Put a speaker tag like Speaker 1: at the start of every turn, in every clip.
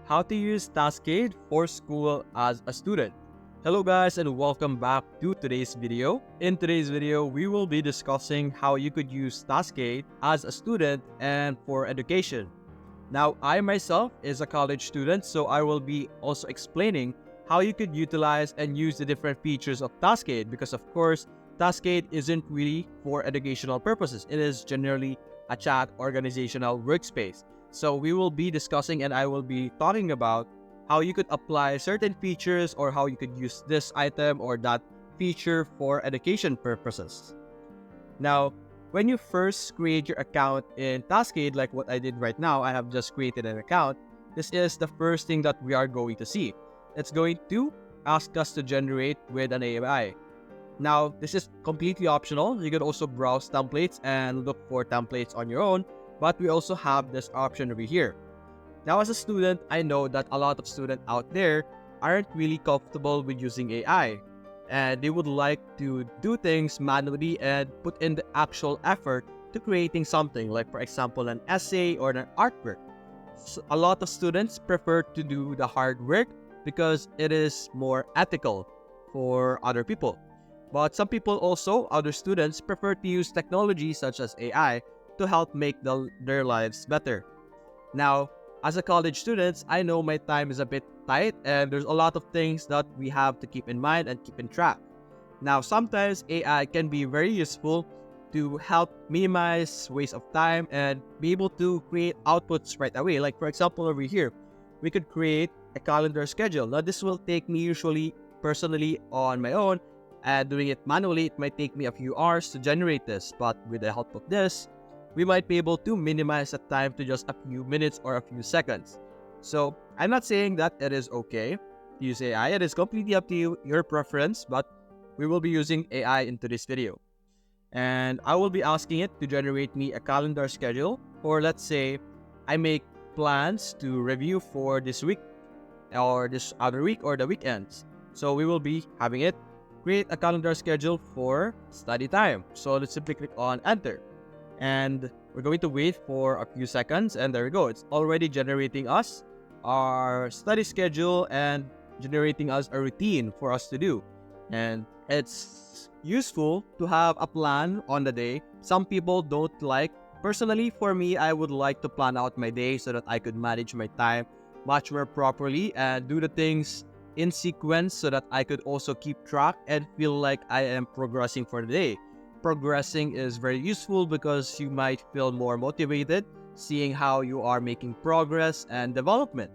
Speaker 1: how to use Taskade for school as a student. Hello guys and welcome back to today's video. In today's video, we will be discussing how you could use Taskade as a student and for education. Now, I myself is a college student, so I will be also explaining how you could utilize and use the different features of Taskade because of course, Taskade isn't really for educational purposes. It is generally a chat organizational workspace. So we will be discussing and I will be talking about how you could apply certain features or how you could use this item or that feature for education purposes. Now, when you first create your account in Taskade, like what I did right now, I have just created an account. This is the first thing that we are going to see. It's going to ask us to generate with an AI. Now, this is completely optional. You can also browse templates and look for templates on your own, but we also have this option over here. Now, as a student, I know that a lot of students out there aren't really comfortable with using AI, and they would like to do things manually and put in the actual effort to creating something, like for example, an essay or an artwork. So a lot of students prefer to do the hard work because it is more ethical for other people. But some people also, other students, prefer to use technology such as AI to help make their lives better. Now, as a college student, I know my time is a bit tight and there's a lot of things that we have to keep in mind and keep in track. Now, sometimes AI can be very useful to help minimize waste of time and be able to create outputs right away. Like for example, over here, we could create a calendar schedule. Now, this will take me usually personally on my own and doing it manually, it might take me a few hours to generate this, but with the help of this, we might be able to minimize the time to just a few minutes or a few seconds. So I'm not saying that it is okay to use AI. It is completely up to you, your preference, but we will be using AI into this video. And I will be asking it to generate me a calendar schedule, or let's say I make plans to review for this week or this other week or the weekends. So we will be having it create a calendar schedule for study time. So let's simply click on enter. And we're going to wait for a few seconds and there we go. It's already generating us our study schedule and generating us a routine for us to do. And it's useful to have a plan on the day. Some people don't like. Personally, for me, I would like to plan out my day so that I could manage my time much more properly and do the things in sequence so that I could also keep track and feel like I am progressing for the day. Progressing is very useful because you might feel more motivated seeing how you are making progress and development.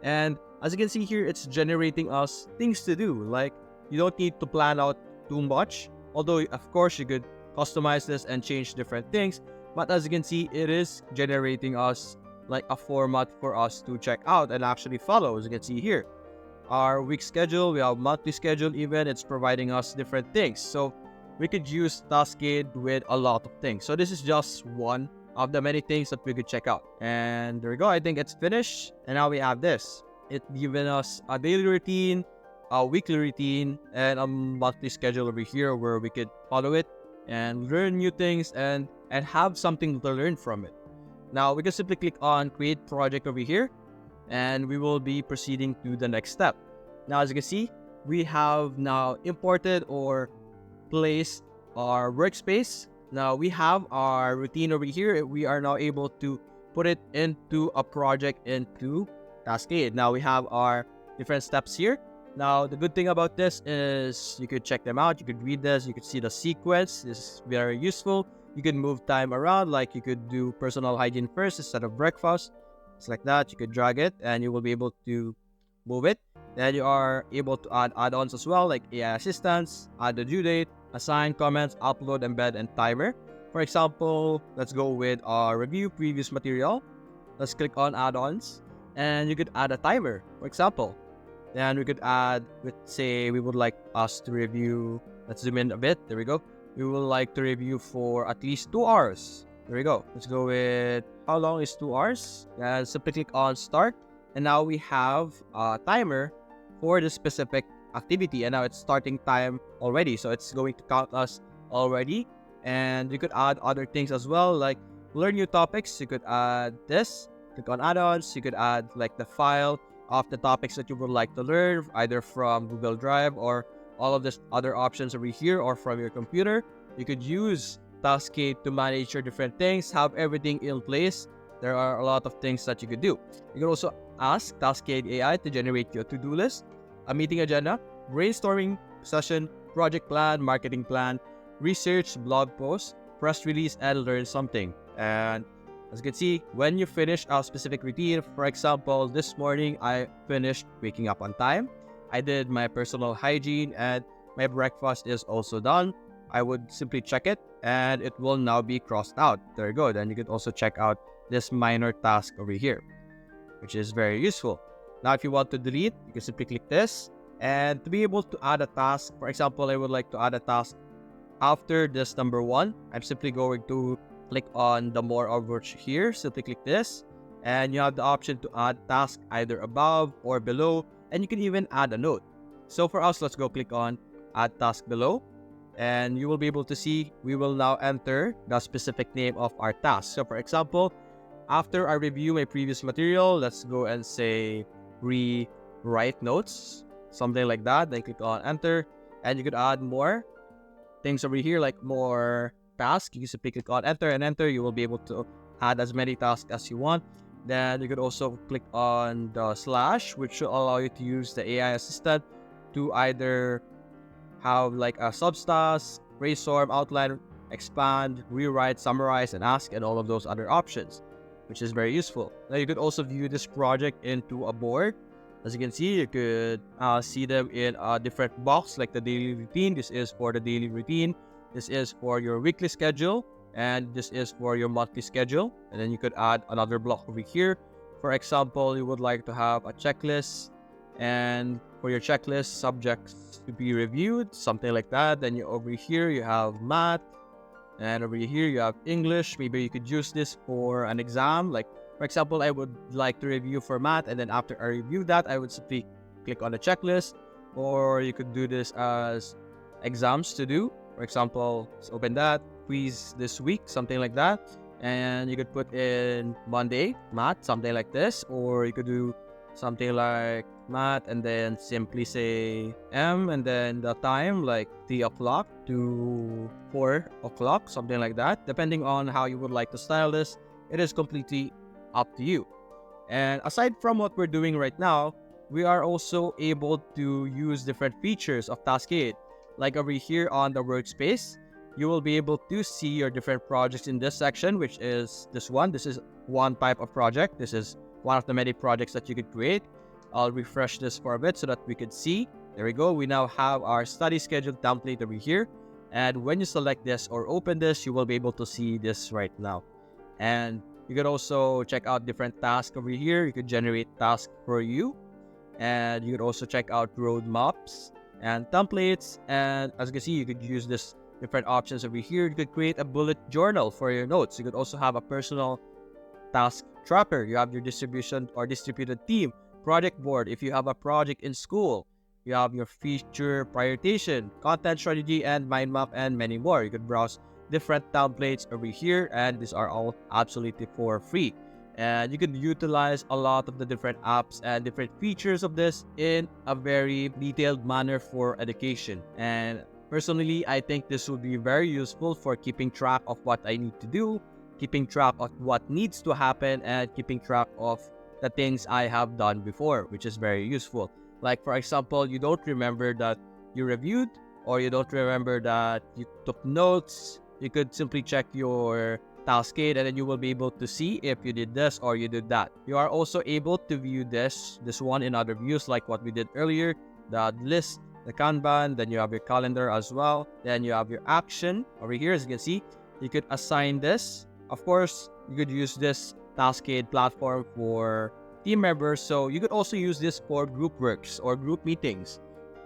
Speaker 1: And as you can see here, it's generating us things to do. Like you don't need to plan out too much, although of course you could customize this and change different things. But as you can see, it is generating us like a format for us to check out and actually follow. As you can see here, our week schedule, we have monthly schedule even, it's providing us different things. So we could use Taskade with a lot of things. So this is just one of the many things that we could check out. And there we go. I think it's finished. And now we have this. It's given us a daily routine, a weekly routine, and a monthly schedule over here where we could follow it and learn new things and have something to learn from it. Now we can simply click on create project over here and we will be proceeding to the next step. Now, as you can see, we have now imported or placed our workspace. Now we have our routine over here. We are now able to put it into a project into Taskade. Now we have our different steps here. Now the good thing about this is you could check them out. You could read this. You could see the sequence. This is very useful. You could move time around, like you could do personal hygiene first instead of breakfast. It's like that. You could drag it and you will be able to move it. Then you are able to add add-ons as well, like AI assistance, add the due date, assign comments, upload, embed, and timer. For example, let's go with our review previous material. Let's click on add-ons and you could add a timer, for example. Then we could add, let's say we would like us to review, let's zoom in a bit, there we go. We would like to review for at least 2 hours. There we go. Let's go with how long is 2 hours? And simply click on start. And now we have a timer for the specific activity. And now it's starting time already. So it's going to count us already. And you could add other things as well, like learn new topics. You could add this. Click on add-ons. You could add like the file. of the topics that you would like to learn, either from Google Drive or all of these other options over here or from your computer. You could use Taskade to manage your different things, have everything in place. There are a lot of things that you could do. You can also ask Taskade AI to generate your to-do list, a meeting agenda, brainstorming session, project plan, marketing plan, research, blog post, press release, and learn something. And as you can see, when you finish a specific routine, for example, this morning I finished waking up on time. I did my personal hygiene and my breakfast is also done. I would simply check it and it will now be crossed out. There you go. Then you could also check out this minor task over here, which is very useful. Now, if you want to delete, you can simply click this. And to be able to add a task, for example, I would like to add a task after this number 1. I'm simply going to click on the more over here. Simply click this. And you have the option to add task either above or below. And you can even add a note. So for us, let's go click on add task below. And you will be able to see we will now enter the specific name of our task. So for example, after I review my previous material, let's go and say rewrite notes, something like that. Then click on enter, and you could add more things over here, like more tasks. You can simply click on enter and enter. You will be able to add as many tasks as you want. Then you could also click on the slash, which will allow you to use the AI assistant to either have like a subtask, brainstorm, outline, expand, rewrite, summarize, and ask, and all of those other options, which is very useful. Now you could also view this project into a board. As you can see, you could see them in a different box, like the daily routine. This is for the daily routine. This is for your weekly schedule. And this is for your monthly schedule. And then you could add another block over here. For example, you would like to have a checklist. And for your checklist, subjects to be reviewed, something like that. Then over here, you have math. And over here, you have English. Maybe you could use this for an exam. Like, for example, I would like to review for math. And then after I review that, I would simply click on the checklist. Or you could do this as exams to do. For example, let's open that. Quiz this week, something like that. And you could put in Monday, math, something like this. Or you could do something like math and then simply say M and then the time like 3 o'clock to 4 o'clock, something like that. Depending on how you would like to style this, it is completely up to you. And aside from what we're doing right now, we are also able to use different features of Taskade. Like over here on the workspace, you will be able to see your different projects in this section, which is this one. This is one type of project. This is one of the many projects that you could create. I'll refresh this for a bit so that we could see. There we go. We now have our study schedule template over here. And when you select this or open this, you will be able to see this right now. And you could also check out different tasks over here. You could generate tasks for you. And you could also check out roadmaps and templates. And as you can see, you could use this different options over here. You could create a bullet journal for your notes. You could also have a personal task tracker. You have your distribution or distributed team, project board. If you have a project in school, you have your feature prioritization, content strategy, and mind map, and many more. You could browse different templates over here, and these are all absolutely for free. And you can utilize a lot of the different apps and different features of this in a very detailed manner for education. And personally, I think this will be very useful for keeping track of what I need to do, keeping track of what needs to happen, and keeping track of the things I have done before, which is very useful. Like, for example, you don't remember that you reviewed, or you don't remember that you took notes, you could simply check your Taskade and then you will be able to see if you did this or you did that. You are also able to view this one in other views, like what we did earlier, the list, the Kanban, then you have your calendar as well. Then you have your action over here. As you can see, you could assign this. Of course, you could use this Taskade platform for team members. So you could also use this for group works or group meetings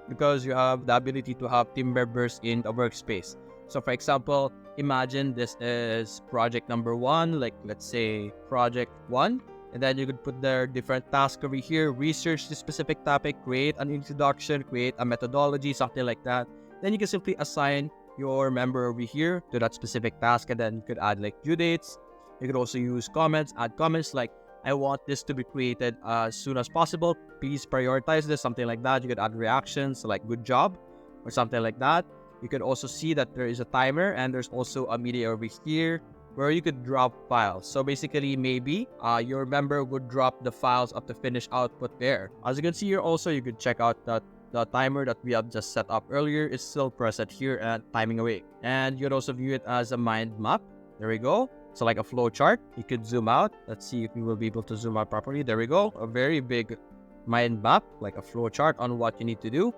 Speaker 1: because you have the ability to have team members in the workspace. So for example, imagine this is project number 1, like let's say project 1. And then you could put their different tasks over here, research the specific topic, create an introduction, create a methodology, something like that. Then you can simply assign your member over here to that specific task, and then you could add like due dates. You could also use comments, add comments like I want this to be created as soon as possible. Please prioritize this, something like that. You could add reactions like good job or something like that. You can also see that there is a timer and there's also a media over here where you could drop files. So basically, maybe your member would drop the files of the finished output there. As you can see here also, you could check out that the timer that we have just set up earlier is still present here and timing away. And you could also view it as a mind map. There we go. So like a flow chart. You could zoom out. Let's see if we will be able to zoom out properly. There we go. A very big mind map, like a flow chart on what you need to do.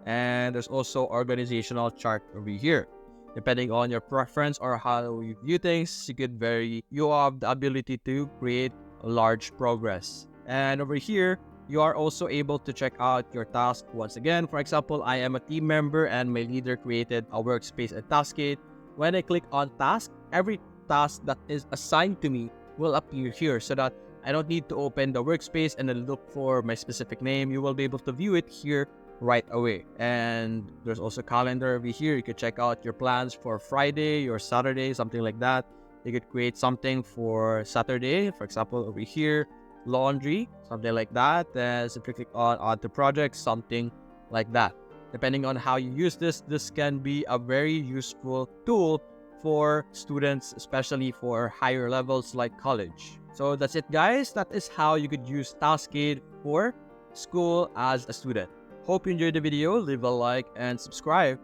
Speaker 1: And there's also organizational chart over here. Depending on your preference or how you view things, you have the ability to create a large progress. And over here, you are also able to check out your task once again. For example, I am a team member and my leader created a workspace at Taskade. When I click on task, every task that is assigned to me will appear here so that I don't need to open the workspace and then look for my specific name. You will be able to view it here right away. And there's also calendar over here. You could check out your plans for Friday or Saturday, something like that. You could create something for Saturday, for example, over here, laundry, something like that. Then simply click on add to project, something like that. Depending on how you use this, this can be a very useful tool for students, especially for higher levels like college. So that's it, guys. That is how you could use Taskade for school as a student. Hope you enjoyed the video. Leave a like and subscribe.